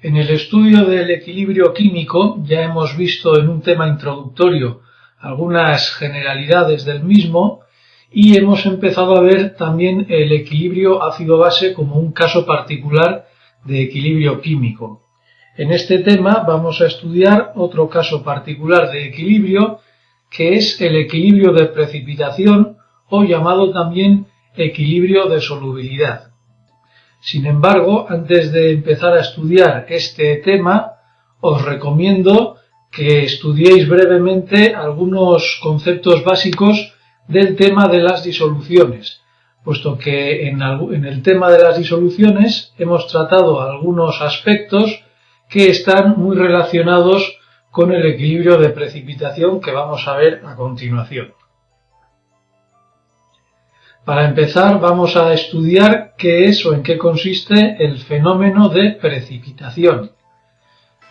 En el estudio del equilibrio químico ya hemos visto en un tema introductorio algunas generalidades del mismo y hemos empezado a ver también el equilibrio ácido-base como un caso particular de equilibrio químico. En este tema vamos a estudiar otro caso particular de equilibrio, que es el equilibrio de precipitación o llamado también equilibrio de solubilidad. Sin embargo, antes de empezar a estudiar este tema, os recomiendo que estudiéis brevemente algunos conceptos básicos del tema de las disoluciones, puesto que en el tema de las disoluciones hemos tratado algunos aspectos que están muy relacionados con el equilibrio de precipitación que vamos a ver a continuación. Para empezar, vamos a estudiar qué es o en qué consiste el fenómeno de precipitación.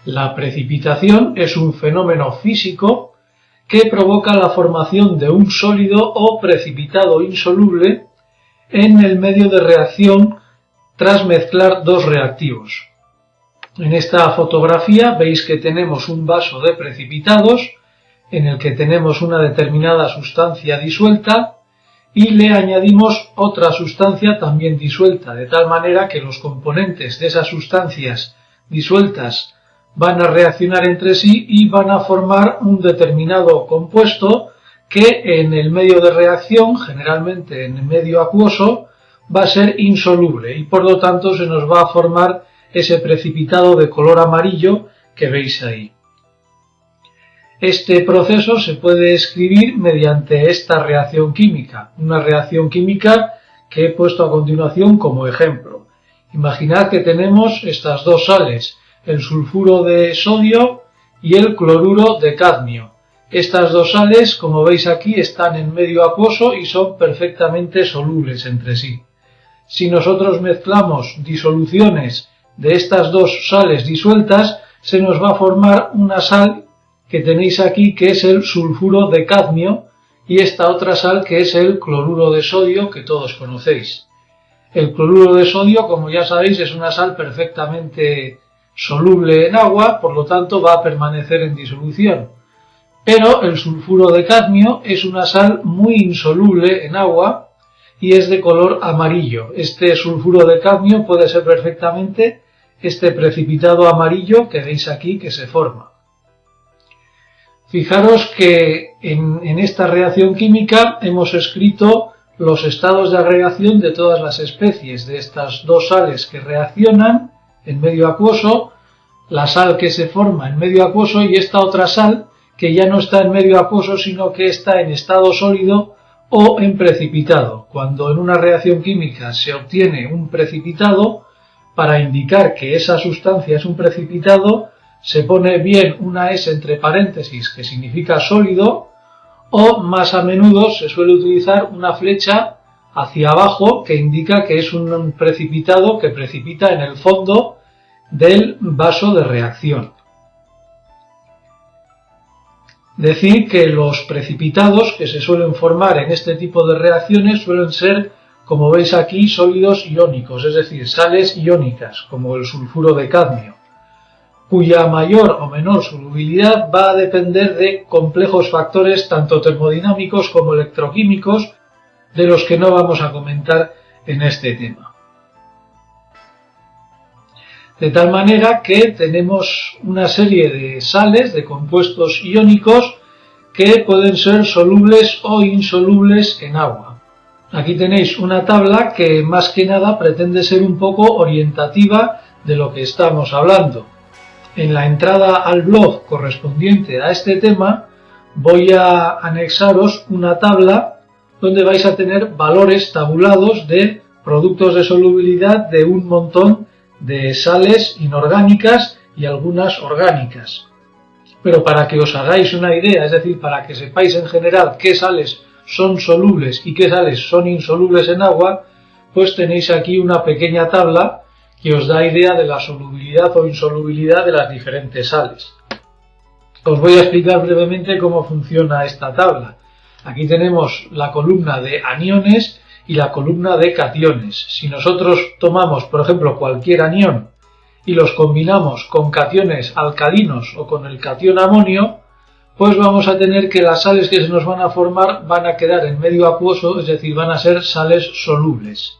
La precipitación es un fenómeno físico que provoca la formación de un sólido o precipitado insoluble en el medio de reacción tras mezclar dos reactivos. En esta fotografía veis que tenemos un vaso de precipitados en el que tenemos una determinada sustancia disuelta y le añadimos otra sustancia también disuelta, de tal manera que los componentes de esas sustancias disueltas van a reaccionar entre sí y van a formar un determinado compuesto que en el medio de reacción, generalmente en el medio acuoso, va a ser insoluble y por lo tanto se nos va a formar ese precipitado de color amarillo que veis ahí. Este proceso se puede escribir mediante esta reacción química, una reacción química que he puesto a continuación como ejemplo. Imaginad que tenemos estas dos sales, el sulfuro de sodio y el cloruro de cadmio. Estas dos sales, como veis aquí, están en medio acuoso y son perfectamente solubles entre sí. Si nosotros mezclamos disoluciones de estas dos sales disueltas, se nos va a formar una sal que tenéis aquí, que es el sulfuro de cadmio, y esta otra sal que es el cloruro de sodio, que todos conocéis. El cloruro de sodio, como ya sabéis, es una sal perfectamente soluble en agua, por lo tanto va a permanecer en disolución. Pero el sulfuro de cadmio es una sal muy insoluble en agua y es de color amarillo. Este sulfuro de cadmio puede ser perfectamente este precipitado amarillo que veis aquí que se forma. Fijaros que en esta reacción química hemos escrito los estados de agregación de todas las especies de estas dos sales que reaccionan en medio acuoso, la sal que se forma en medio acuoso y esta otra sal que ya no está en medio acuoso sino que está en estado sólido o en precipitado. Cuando en una reacción química se obtiene un precipitado, para indicar que esa sustancia es un precipitado, se pone bien una S entre paréntesis que significa sólido, o más a menudo se suele utilizar una flecha hacia abajo que indica que es un precipitado que precipita en el fondo del vaso de reacción. Decir que los precipitados que se suelen formar en este tipo de reacciones suelen ser, como veis aquí, sólidos iónicos, es decir, sales iónicas, como el sulfuro de cadmio, cuya mayor o menor solubilidad va a depender de complejos factores tanto termodinámicos como electroquímicos, de los que no vamos a comentar en este tema. De tal manera que tenemos una serie de sales, de compuestos iónicos, que pueden ser solubles o insolubles en agua. Aquí tenéis una tabla que más que nada pretende ser un poco orientativa de lo que estamos hablando. En la entrada al blog correspondiente a este tema voy a anexaros una tabla donde vais a tener valores tabulados de productos de solubilidad de un montón de sales inorgánicas y algunas orgánicas. Pero para que os hagáis una idea, es decir, para que sepáis en general qué sales son solubles y qué sales son insolubles en agua, pues tenéis aquí una pequeña tabla que os da idea de la solubilidad o insolubilidad de las diferentes sales. Os voy a explicar brevemente cómo funciona esta tabla. Aquí tenemos la columna de aniones y la columna de cationes. Si nosotros tomamos, por ejemplo, cualquier anión y los combinamos con cationes alcalinos o con el catión amonio, pues vamos a tener que las sales que se nos van a formar van a quedar en medio acuoso, es decir, van a ser sales solubles.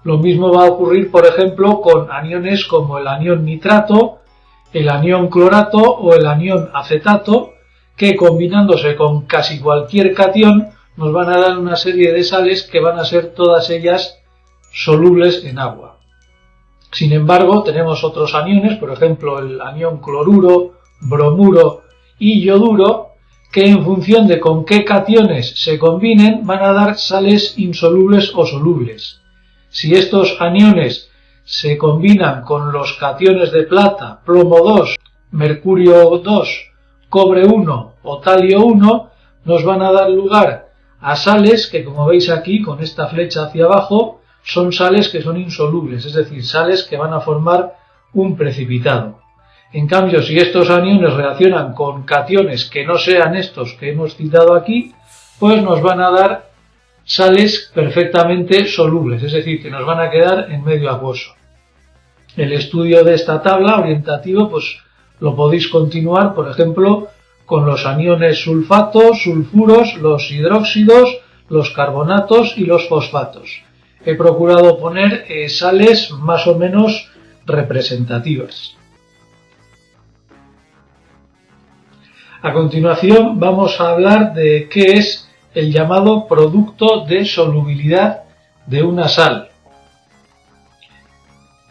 Lo mismo va a ocurrir, por ejemplo, con aniones como el anión nitrato, el anión clorato o el anión acetato, que combinándose con casi cualquier catión nos van a dar una serie de sales que van a ser todas ellas solubles en agua. Sin embargo, tenemos otros aniones, por ejemplo el anión cloruro, bromuro y yoduro, que en función de con qué cationes se combinen van a dar sales insolubles o solubles. Si estos aniones se combinan con los cationes de plata, plomo 2, mercurio 2, cobre 1 o talio 1, nos van a dar lugar a sales que, como veis aquí con esta flecha hacia abajo, son sales que son insolubles, es decir, sales que van a formar un precipitado. En cambio, si estos aniones reaccionan con cationes que no sean estos que hemos citado aquí, pues nos van a dar sales perfectamente solubles, es decir, que nos van a quedar en medio acuoso. El estudio de esta tabla orientativo pues lo podéis continuar, por ejemplo, con los aniones sulfatos, sulfuros, los hidróxidos, los carbonatos y los fosfatos. He procurado poner sales más o menos representativas. A continuación vamos a hablar de qué es el llamado producto de solubilidad de una sal.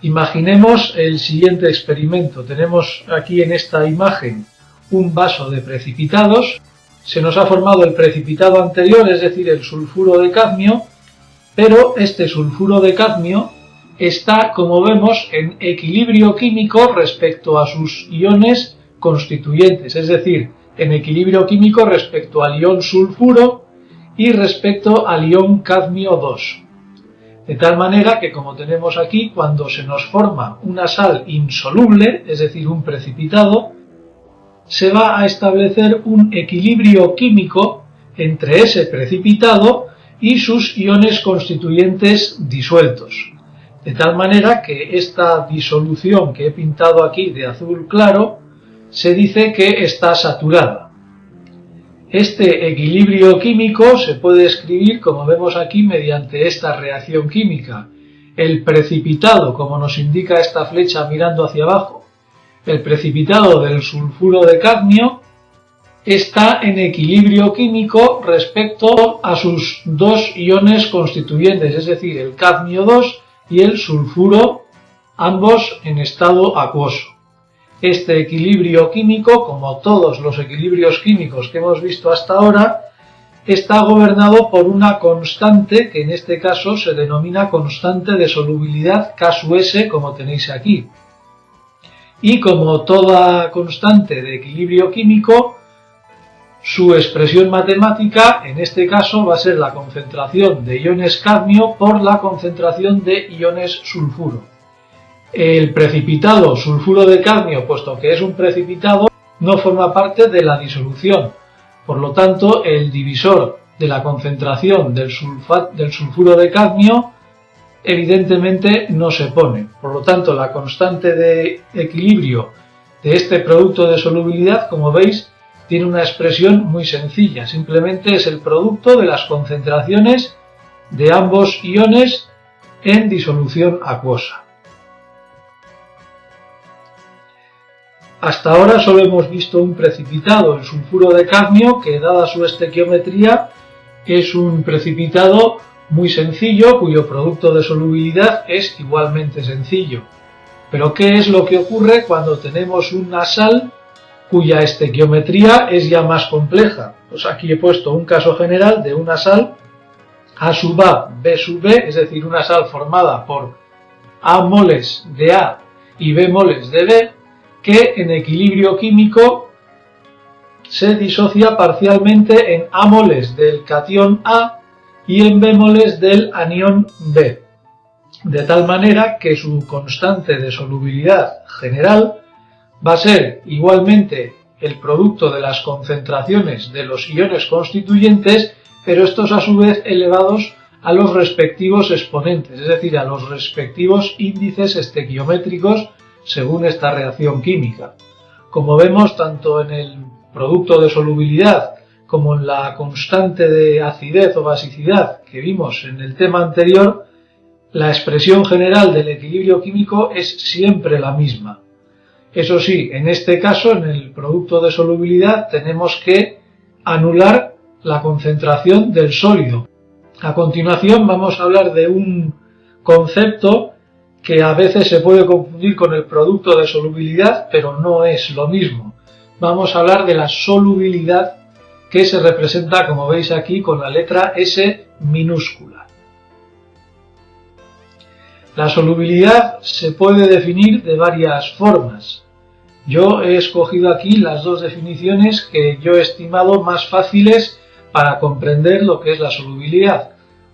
Imaginemos el siguiente experimento. Tenemos aquí en esta imagen un vaso de precipitados. Se nos ha formado el precipitado anterior, es decir, el sulfuro de cadmio, pero este sulfuro de cadmio está, como vemos, en equilibrio químico respecto a sus iones constituyentes, es decir, en equilibrio químico respecto al ion sulfuro y respecto al ion cadmio 2. De tal manera que, como tenemos aquí, cuando se nos forma una sal insoluble, es decir, un precipitado, se va a establecer un equilibrio químico entre ese precipitado y sus iones constituyentes disueltos. De tal manera que esta disolución que he pintado aquí de azul claro se dice que está saturada. Este equilibrio químico se puede escribir, como vemos aquí, mediante esta reacción química. El precipitado, como nos indica esta flecha mirando hacia abajo, el precipitado del sulfuro de cadmio está en equilibrio químico respecto a sus dos iones constituyentes, es decir, el cadmio 2 y el sulfuro, ambos en estado acuoso. Este equilibrio químico, como todos los equilibrios químicos que hemos visto hasta ahora, está gobernado por una constante que en este caso se denomina constante de solubilidad K sub S, como tenéis aquí. Y como toda constante de equilibrio químico, su expresión matemática en este caso va a ser la concentración de iones cadmio por la concentración de iones sulfuro. El precipitado sulfuro de cadmio, puesto que es un precipitado, no forma parte de la disolución. Por lo tanto, el divisor de la concentración del sulfuro de cadmio evidentemente no se pone. Por lo tanto, la constante de equilibrio de este producto de solubilidad, como veis, tiene una expresión muy sencilla. Simplemente es el producto de las concentraciones de ambos iones en disolución acuosa. Hasta ahora solo hemos visto un precipitado, el sulfuro de cadmio, que dada su estequiometría es un precipitado muy sencillo, cuyo producto de solubilidad es igualmente sencillo. Pero ¿qué es lo que ocurre cuando tenemos una sal cuya estequiometría es ya más compleja? Pues aquí he puesto un caso general de una sal A sub A, B sub B, es decir, una sal formada por A moles de A y B moles de B, que en equilibrio químico se disocia parcialmente en A moles del catión A y en B moles del anión B, de tal manera que su constante de solubilidad general va a ser igualmente el producto de las concentraciones de los iones constituyentes, pero estos a su vez elevados a los respectivos exponentes, es decir, a los respectivos índices estequiométricos según esta reacción química. Como vemos, tanto en el producto de solubilidad como en la constante de acidez o basicidad que vimos en el tema anterior, la expresión general del equilibrio químico es siempre la misma. Eso sí, en este caso, en el producto de solubilidad, tenemos que anular la concentración del sólido. A continuación vamos a hablar de un concepto que a veces se puede confundir con el producto de solubilidad, pero no es lo mismo. Vamos a hablar de la solubilidad, que se representa, como veis aquí, con la letra S minúscula. La solubilidad se puede definir de varias formas. Yo he escogido aquí las dos definiciones que yo he estimado más fáciles para comprender lo que es la solubilidad.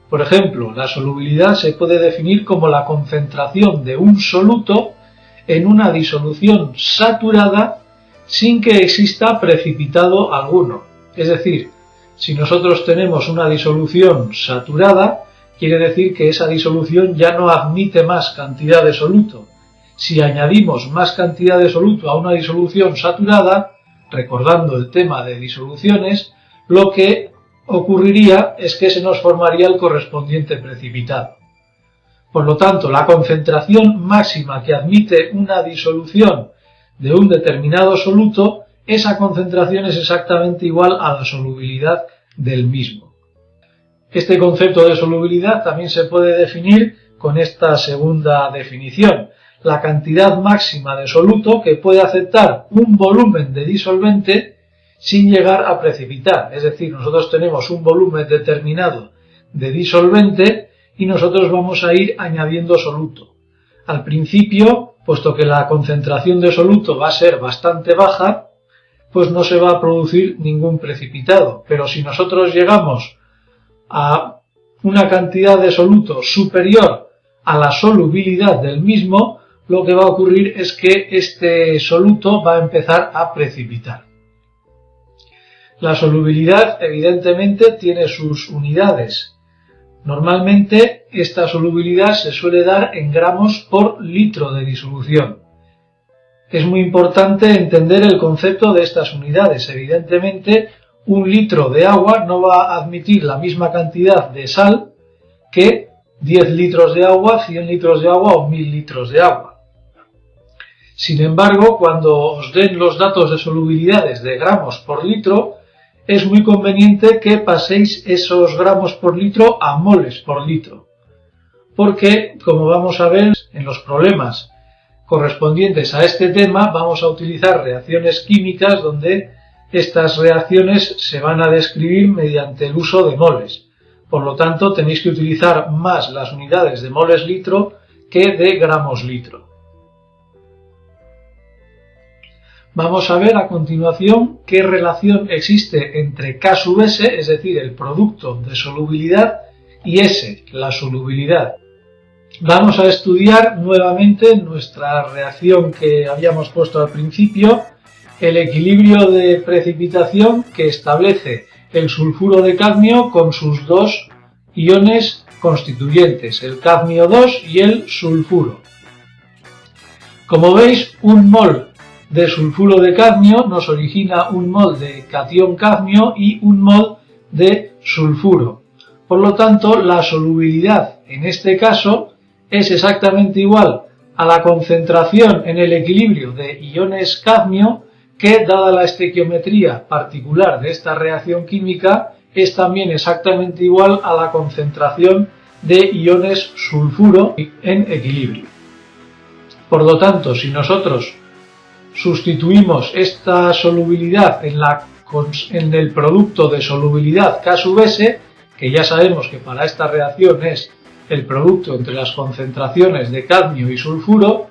Por ejemplo, la solubilidad se puede definir como la concentración de un soluto en una disolución saturada sin que exista precipitado alguno. Es decir, si nosotros tenemos una disolución saturada, quiere decir que esa disolución ya no admite más cantidad de soluto. Si añadimos más cantidad de soluto a una disolución saturada, recordando el tema de disoluciones, lo que ocurriría es que se nos formaría el correspondiente precipitado. Por lo tanto, la concentración máxima que admite una disolución de un determinado soluto, esa concentración es exactamente igual a la solubilidad del mismo. Este concepto de solubilidad también se puede definir con esta segunda definición: la cantidad máxima de soluto que puede aceptar un volumen de disolvente sin llegar a precipitar. Es decir, nosotros tenemos un volumen determinado de disolvente y nosotros vamos a ir añadiendo soluto. Al principio, puesto que la concentración de soluto va a ser bastante baja, pues no se va a producir ningún precipitado. Pero si nosotros llegamos a una cantidad de soluto superior a la solubilidad del mismo, lo que va a ocurrir es que este soluto va a empezar a precipitar. La solubilidad, evidentemente, tiene sus unidades. Normalmente, esta solubilidad se suele dar en gramos por litro de disolución. Es muy importante entender el concepto de estas unidades. Evidentemente, un litro de agua no va a admitir la misma cantidad de sal que 10 litros de agua, 100 litros de agua o 1000 litros de agua. Sin embargo, cuando os den los datos de solubilidades de gramos por litro, es muy conveniente que paséis esos gramos por litro a moles por litro. Porque, como vamos a ver en los problemas correspondientes a este tema, vamos a utilizar reacciones químicas donde estas reacciones se van a describir mediante el uso de moles. Por lo tanto, tenéis que utilizar más las unidades de moles litro que de gramos litro. Vamos a ver a continuación qué relación existe entre K sub S, es decir, el producto de solubilidad, y S, la solubilidad. Vamos a estudiar nuevamente nuestra reacción que habíamos puesto al principio, el equilibrio de precipitación que establece el sulfuro de cadmio con sus dos iones constituyentes, el cadmio 2 y el sulfuro. Como veis, un mol de sulfuro de cadmio nos origina un mol de catión cadmio y un mol de sulfuro. Por lo tanto, la solubilidad en este caso es exactamente igual a la concentración en el equilibrio de iones cadmio, que, dada la estequiometría particular de esta reacción química, es también exactamente igual a la concentración de iones sulfuro en equilibrio. Por lo tanto, si nosotros sustituimos esta solubilidad en el producto de solubilidad K sub S, que ya sabemos que para esta reacción es el producto entre las concentraciones de cadmio y sulfuro,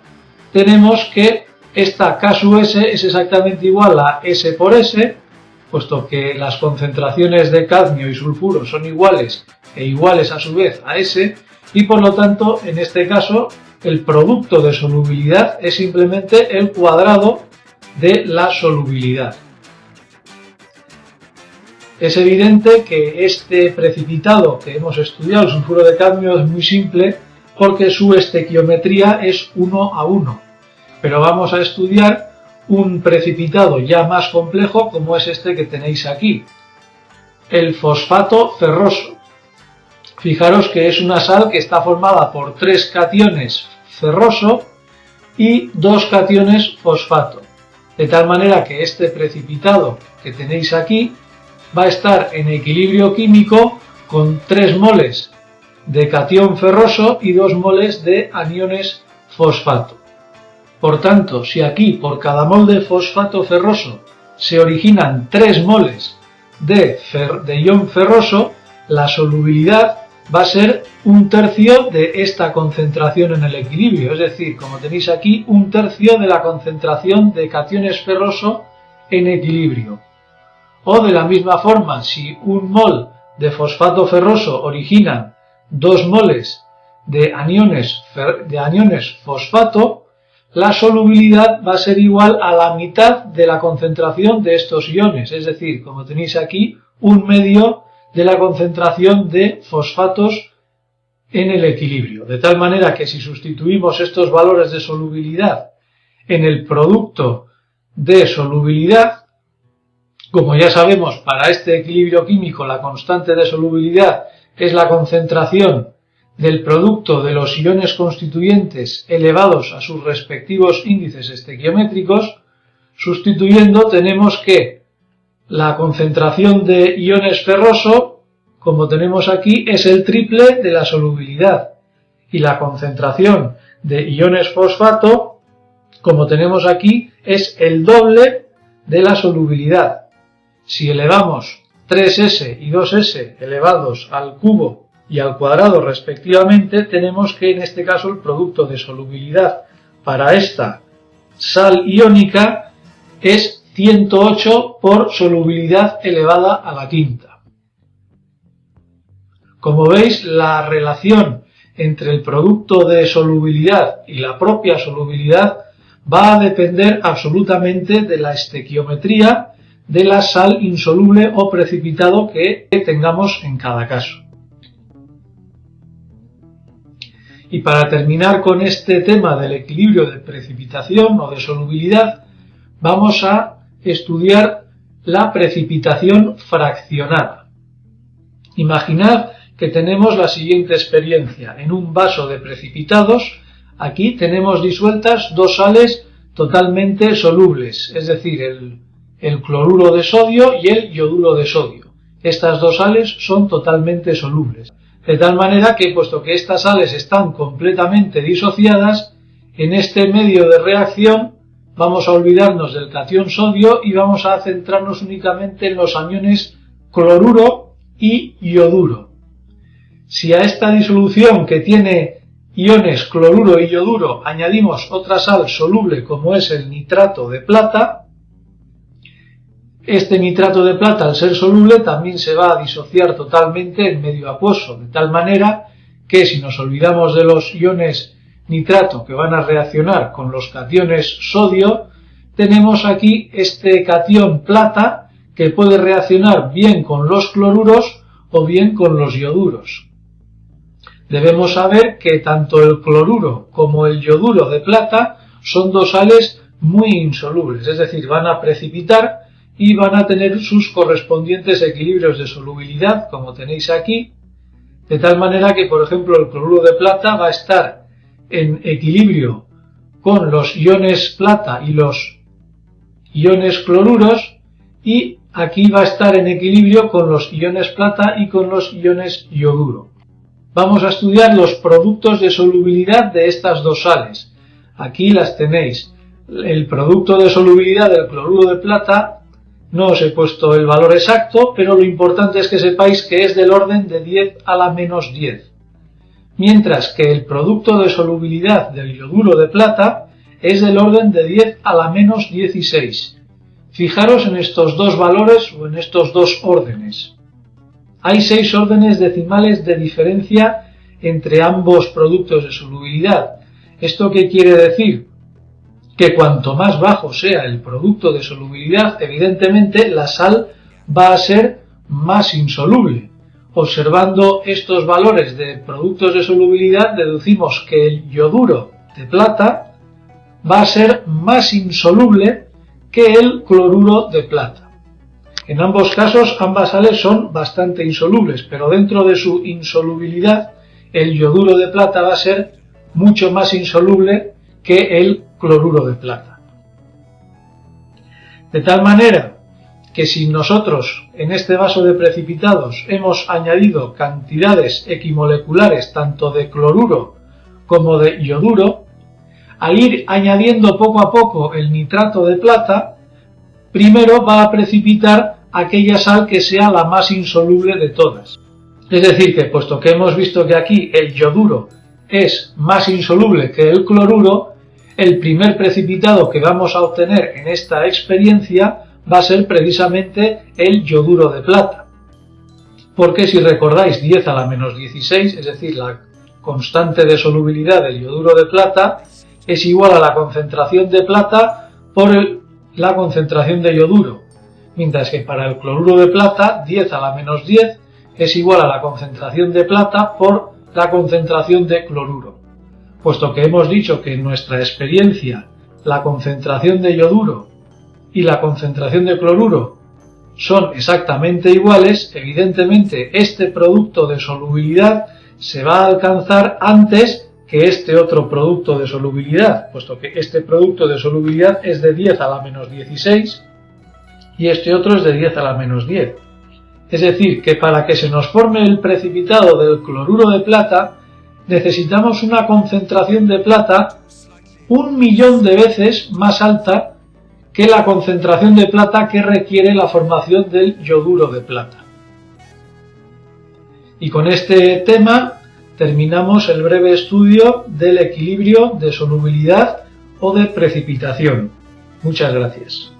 tenemos que esta K sub S es exactamente igual a S por S, puesto que las concentraciones de cadmio y sulfuro son iguales e iguales a su vez a S, y por lo tanto, en este caso, el producto de solubilidad es simplemente el cuadrado de la solubilidad. Es evidente que este precipitado que hemos estudiado, el sulfuro de cadmio, es muy simple porque su estequiometría es 1 a 1. pero vamos a estudiar un precipitado ya más complejo como es este que tenéis aquí, el fosfato ferroso. Fijaros que es una sal que está formada por 3 cationes ferroso y 2 cationes fosfato, de tal manera que este precipitado que tenéis aquí va a estar en equilibrio químico con 3 moles de catión ferroso y 2 moles de aniones fosfato. Por tanto, si aquí por cada mol de fosfato ferroso se originan 3 moles de ion ferroso, la solubilidad va a ser 1/3 de esta concentración en el equilibrio, es decir, como tenéis aquí, 1/3 de la concentración de cationes ferroso en equilibrio. O de la misma forma, si un mol de fosfato ferroso origina 2 moles de aniones fosfato, la solubilidad va a ser igual a la mitad de la concentración de estos iones, es decir, como tenéis aquí, 1/2 de la concentración de fosfatos en el equilibrio. De tal manera que si sustituimos estos valores de solubilidad en el producto de solubilidad, como ya sabemos, para este equilibrio químico la constante de solubilidad es la concentración del producto de los iones constituyentes elevados a sus respectivos índices estequiométricos, sustituyendo tenemos que la concentración de iones ferroso, como tenemos aquí, es el triple de la solubilidad, y la concentración de iones fosfato, como tenemos aquí, es el doble de la solubilidad. Si elevamos 3s y 2s elevados al cubo y al cuadrado respectivamente, tenemos que en este caso el producto de solubilidad para esta sal iónica es 108 por solubilidad elevada a la quinta. Como veis, la relación entre el producto de solubilidad y la propia solubilidad va a depender absolutamente de la estequiometría de la sal insoluble o precipitado que tengamos en cada caso. Y para terminar con este tema del equilibrio de precipitación o de solubilidad, vamos a estudiar la precipitación fraccionada. Imaginad que tenemos la siguiente experiencia. En un vaso de precipitados, aquí tenemos disueltas 2 sales totalmente solubles, es decir, el cloruro de sodio y el yoduro de sodio. Estas 2 sales son totalmente solubles. De tal manera que, puesto que estas sales están completamente disociadas, en este medio de reacción vamos a olvidarnos del catión sodio y vamos a centrarnos únicamente en los aniones cloruro y yoduro. Si a esta disolución que tiene iones cloruro y yoduro añadimos otra sal soluble como es el nitrato de plata, este nitrato de plata, al ser soluble, también se va a disociar totalmente en medio acuoso, de tal manera que si nos olvidamos de los iones nitrato que van a reaccionar con los cationes sodio, tenemos aquí este catión plata que puede reaccionar bien con los cloruros o bien con los yoduros. Debemos saber que tanto el cloruro como el yoduro de plata son 2 sales muy insolubles, es decir, van a precipitar y van a tener sus correspondientes equilibrios de solubilidad, como tenéis aquí, de tal manera que, por ejemplo, el cloruro de plata va a estar en equilibrio con los iones plata y los iones cloruros, y aquí va a estar en equilibrio con los iones plata y con los iones yoduro. Vamos a estudiar los productos de solubilidad de estas 2 sales. Aquí las tenéis. El producto de solubilidad del cloruro de plata, no os he puesto el valor exacto, pero lo importante es que sepáis que es del orden de 10 a la menos 10. Mientras que el producto de solubilidad del yoduro de plata es del orden de 10 a la menos 16. Fijaros en estos 2 valores o en estos 2 órdenes. Hay 6 órdenes decimales de diferencia entre ambos productos de solubilidad. ¿Esto qué quiere decir? Que cuanto más bajo sea el producto de solubilidad, evidentemente la sal va a ser más insoluble. Observando estos valores de productos de solubilidad, deducimos que el yoduro de plata va a ser más insoluble que el cloruro de plata. En ambos casos, ambas sales son bastante insolubles, pero dentro de su insolubilidad, el yoduro de plata va a ser mucho más insoluble que el cloruro de plata. De tal manera que si nosotros en este vaso de precipitados hemos añadido cantidades equimoleculares tanto de cloruro como de yoduro, al ir añadiendo poco a poco el nitrato de plata, primero va a precipitar aquella sal que sea la más insoluble de todas. Es decir, que puesto que hemos visto que aquí el yoduro es más insoluble que el cloruro, el primer precipitado que vamos a obtener en esta experiencia va a ser precisamente el yoduro de plata. Porque si recordáis 10 a la menos 16, es decir, la constante de solubilidad del yoduro de plata es igual a la concentración de plata por la concentración de yoduro, mientras que para el cloruro de plata 10 a la menos 10 es igual a la concentración de plata por la concentración de cloruro. Puesto que hemos dicho que en nuestra experiencia la concentración de yoduro y la concentración de cloruro son exactamente iguales, evidentemente este producto de solubilidad se va a alcanzar antes que este otro producto de solubilidad, puesto que este producto de solubilidad es de 10 a la menos 16 y este otro es de 10 a la menos 10. Es decir, que para que se nos forme el precipitado del cloruro de plata, necesitamos una concentración de plata 1.000.000 de veces más alta que la concentración de plata que requiere la formación del yoduro de plata. Y con este tema terminamos el breve estudio del equilibrio de solubilidad o de precipitación. Muchas gracias.